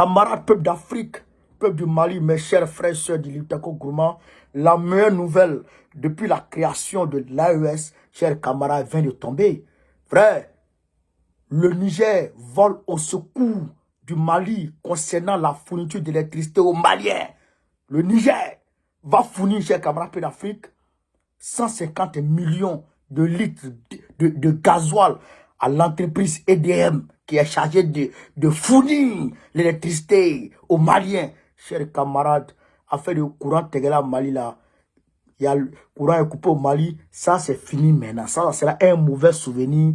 camarades, peuple d'Afrique, peuple du Mali, mes chers frères et sœurs du Liptako Gourmand, la meilleure nouvelle depuis la création de l'AES, chers camarades, vient de tomber. Frère, le Niger vole au secours du Mali concernant la fourniture d'électricité aux Maliens. Le Niger va fournir, chers camarades d'Afrique, 150 millions de litres de gasoil à l'entreprise EDM qui est chargée de fournir l'électricité aux Maliens. Chers camarades, affaire de courant Tegela Mali là, il y a le courant est coupé au Mali, ça c'est fini maintenant. Ça sera un mauvais souvenir.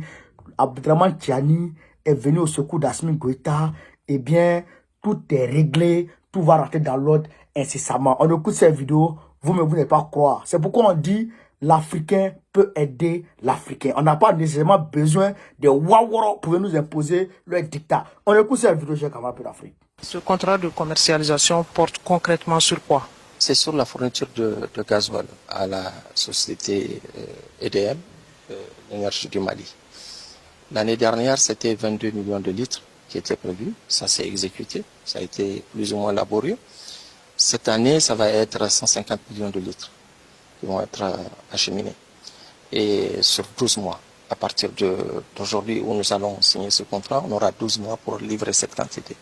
Abdraman Tiani est venu au secours d'Asmi Goïta. Eh bien, tout est réglé, tout va rentrer dans l'ordre incessamment. On écoute cette vidéo, vous n'allez pas croire. C'est pourquoi on dit l'Africain peut aider l'Africain. On n'a pas nécessairement besoin de Waworo pour nous imposer leur dictat. On écoute cette vidéo, j'ai camarade d'Afrique. Ce contrat de commercialisation porte concrètement sur quoi? C'est sur la fourniture de gasoil à la société EDM, l'énergie du Mali. L'année dernière, c'était 22 millions de litres qui étaient prévus. Ça s'est exécuté. Ça a été plus ou moins laborieux. Cette année, ça va être 150 millions de litres qui vont être acheminés. Et sur 12 mois. À partir d'aujourd'hui où nous allons signer ce contrat, on aura 12 mois pour livrer cette quantité.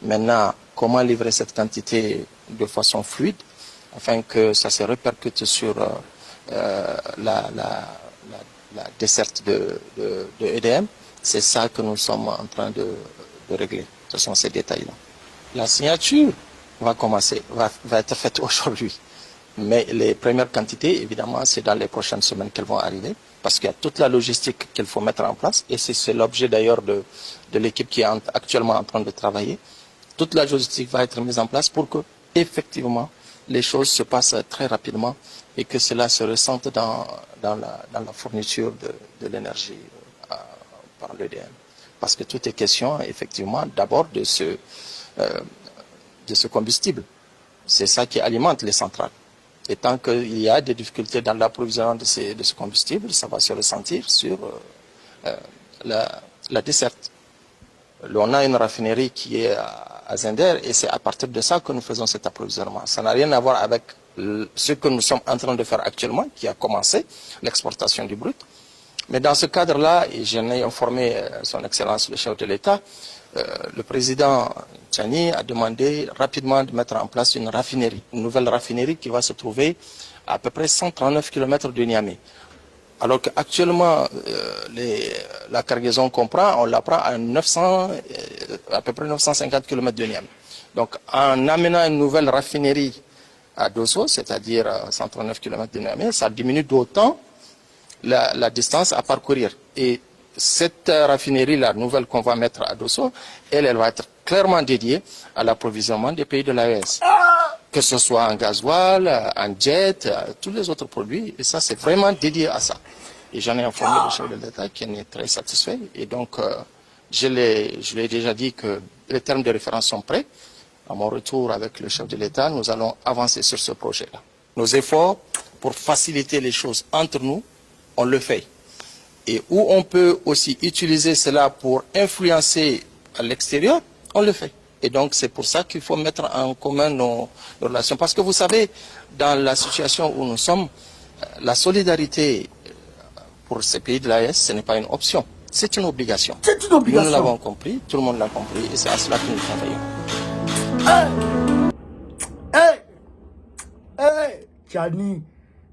Maintenant, comment livrer cette quantité de façon fluide afin que ça se répercute sur la desserte de EDM, c'est ça que nous sommes en train de régler. Ce sont ces détails-là. La signature va commencer, va être faite aujourd'hui. Mais les premières quantités, évidemment, c'est dans les prochaines semaines qu'elles vont arriver, parce qu'il y a toute la logistique qu'il faut mettre en place, et c'est l'objet d'ailleurs de l'équipe qui est actuellement en train de travailler. Toute la logistique va être mise en place pour que, effectivement, les choses se passent très rapidement et que cela se ressente dans la fourniture de l'énergie par l'EDM. Parce que tout est question, effectivement, d'abord de ce combustible. C'est ça qui alimente les centrales. Et tant qu'il y a des difficultés dans l'approvisionnement de ce combustible, ça va se ressentir sur la desserte. On a une raffinerie qui est à Zender et c'est à partir de ça que nous faisons cet approvisionnement. Ça n'a rien à voir avec ce que nous sommes en train de faire actuellement, qui a commencé, l'exportation du brut. Mais dans ce cadre-là, et j'en ai informé son Excellence le chef de l'État, le président Tchani a demandé rapidement de mettre en place une raffinerie, une nouvelle raffinerie qui va se trouver à peu près 139 km de Niamey. Alors qu'actuellement, la cargaison qu'on prend, on la prend à peu près 950 km de Niamey. Donc en amenant une nouvelle raffinerie à Dosso, c'est-à-dire 139 km de Niamey, ça diminue d'autant la distance à parcourir. Et cette raffinerie-là, nouvelle qu'on va mettre à Dosso, elle va être clairement dédiée à l'approvisionnement des pays de l'AES. Que ce soit en gasoil, en jet, tous les autres produits. Et ça, c'est vraiment dédié à ça. Et j'en ai informé le chef de l'État qui en est très satisfait. Et donc, je lui ai déjà dit que les termes de référence sont prêts. À mon retour avec le chef de l'État, nous allons avancer sur ce projet-là. Nos efforts pour faciliter les choses entre nous, on le fait. Et où on peut aussi utiliser cela pour influencer à l'extérieur, on le fait. Et donc, c'est pour ça qu'il faut mettre en commun nos relations. Parce que vous savez, dans la situation où nous sommes, la solidarité pour ces pays de l'AES, ce n'est pas une option. C'est une obligation. C'est une obligation. Nous l'avons compris, tout le monde l'a compris, et c'est à cela que nous travaillons. Hey, Tchani,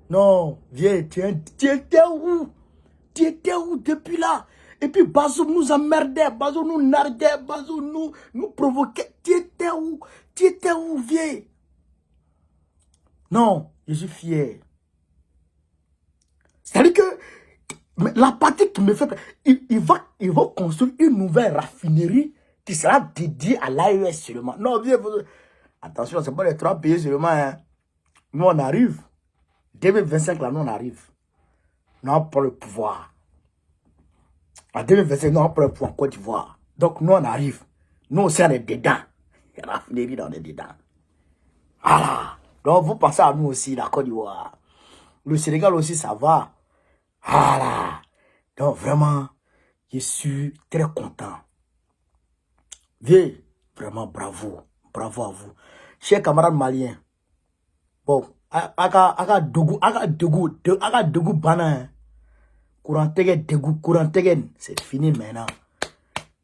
non, viens, tu étais où? Tu étais où depuis là? Et puis Bazoum nous emmerdait, Bazoum nous nardait, Bazoum nous provoquait. Tu étais où? Tu étais où, viens? Non, je suis fier. C'est-à-dire que la partie qui me fait... Il va construire une nouvelle raffinerie qui sera dédiée à l'AES seulement. Non, viens, attention, c'est pas les 3 pays seulement. Hein. Nous, on arrive. 2025, là, nous, on arrive. Nous, on prend le pouvoir. En 2025, nous, on prend le pouvoir en Côte d'Ivoire. Donc, nous, on arrive. Nous aussi, on est dedans. La raffinerie, on est dedans. Voilà. Donc, vous pensez à nous aussi, la Côte d'Ivoire. Le Sénégal aussi, ça va. Voilà. Donc, vraiment, je suis très content. Viens, Vraiment, bravo. Bravo à vous. Chers camarades maliens, bon, aga dogu bana, courant tegen, c'est fini maintenant.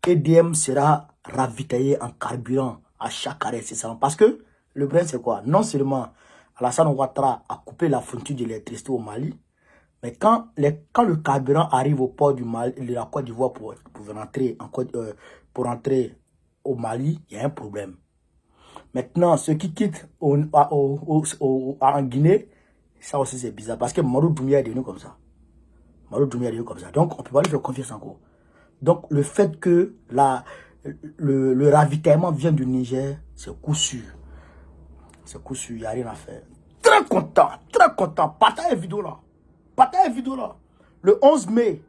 EDM sera ravitaillé en carburant à chaque arrêt, c'est ça. Parce que le problème, c'est quoi? Non seulement Alassane Ouattara a coupé la fourniture de l'électricité au Mali, mais quand le carburant arrive au port du Mali, de la Côte d'Ivoire pour rentrer au Mali, il y a un problème. Maintenant, ceux qui quittent en Guinée, ça aussi c'est bizarre. Parce que Marou Doumbia est devenu comme ça. Donc, on ne peut pas lui faire confiance encore. Donc, le fait que le ravitaillement vient du Niger, c'est coup sûr. C'est coup sûr, il n'y a rien à faire. Très content. Partagez vidéo là. Le 11 mai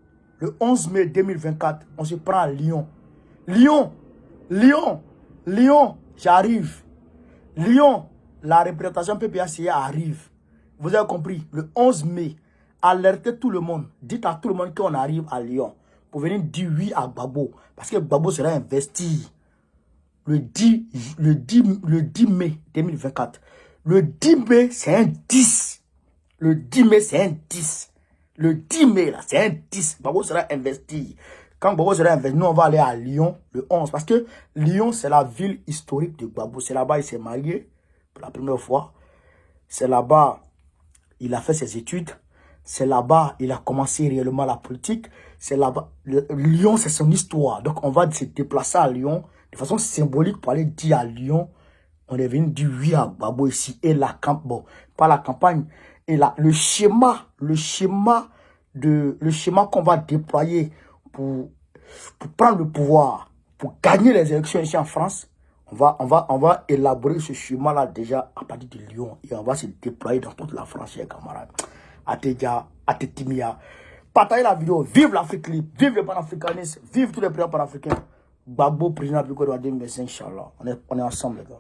2024, on se prend à Lyon. Lyon, j'arrive. Lyon, la représentation PPACA arrive. Vous avez compris, le 11 mai, alertez tout le monde. Dites à tout le monde qu'on arrive à Lyon pour venir dire oui à Gbagbo. Parce que Gbagbo sera investi le 10 mai 2024. Le 10 mai, c'est un 10. Le 10 mai, c'est un 10. Le 10 mai, là, c'est un 10. Gbagbo sera investi. Quand Gbagbo sera investi, nous, on va aller à Lyon le 11. Parce que Lyon, c'est la ville historique de Gbagbo. C'est là-bas, il s'est marié pour la première fois. C'est là-bas, il a fait ses études. C'est là-bas, il a commencé réellement la politique. C'est là-bas. Lyon, c'est son histoire. Donc, on va se déplacer à Lyon de façon symbolique pour aller dire à Lyon, on est venu dire oui à Gbagbo ici. Et la campagne, bon, pas la campagne, et là, le schéma qu'on va déployer pour prendre le pouvoir, pour gagner les élections ici en France, on va élaborer ce schéma-là déjà à partir de Lyon. Et on va se déployer dans toute la France, chers camarades. Ateja, Atetimia. Partagez la vidéo. Vive l'Afrique libre. Vive le panafricanisme. Vive tous les présidents panafricains. Gbagbo, président de la République de 2025, Inch'Allah. On est ensemble, les gars.